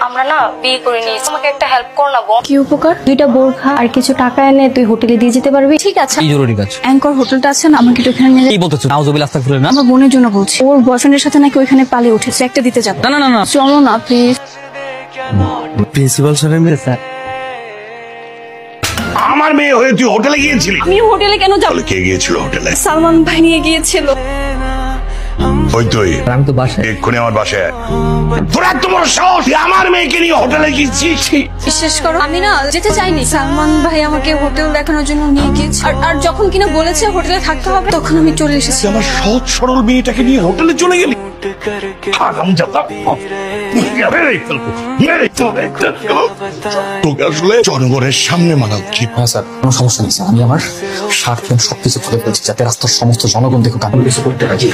আমরা না বিয়ে করে নিয়েছি, আমাকে একটা হেল্প কর না বোন। কি উপকার? 2টা বোরখা আর কিছু টাকা এনে তুই হোটেলে দিয়ে যেতে পারবি? ঠিক আছে। কি জরুরি কাজ? অ্যাঙ্কর হোটেলটা আছে না, আমাকে একটু ওখানে নিয়ে কি বলতেছো? নাউজুবিল্লাহ আস্তাগফিরুল্লাহ। আমার বোনের জন্য বলছি, ওর বয়ফ্রেন্ডের সাথে নাকি ওইখানে পালিয়ে উঠেছে, একটা দিতে যাবো। না না না না, চলো না প্লিজ। প্রিন্সিপাল স্যারের মেয়ে স্যার। আমার মেয়ে হয়ে তুই হোটেলে গিয়েছিলি? আমি হোটেলে কেন যাবো? কে গিয়েছিল হোটেলে? সালমান ভাই নিয়ে গিয়েছিল। ওই তুই আমি তো বাসায়। এক্ষুনি আমার বাসায় আয়। তোর এত বড় সাহস, তুই আমার মেয়েকে নিয়ে হোটেলে গিয়েছিস? বিশ্বাস করো, আমি না যেতে চাইনি। সালমান ভাই আমাকে হোটেল দেখানোর জন্য নিয়ে গিয়েছে, আর যখন কিনা বলেছে হোটেলে থাকতে হবে, তখন আমি চলে এসেছি। তুই আমার সহজ সরল মেয়েটাকে নিয়ে হোটেলে চলে গেলি? তোকে আসলে জনগণের সামনে মানা উচিত। হ্যাঁ স্যার, কোনো সমস্যা নেই স্যার। আমি আমার স্বার্থ সবকিছু খুলে ফেলছি যাতে রাস্তার সমস্ত জনগণ দেখুক আমি কিছু করতে রাজি।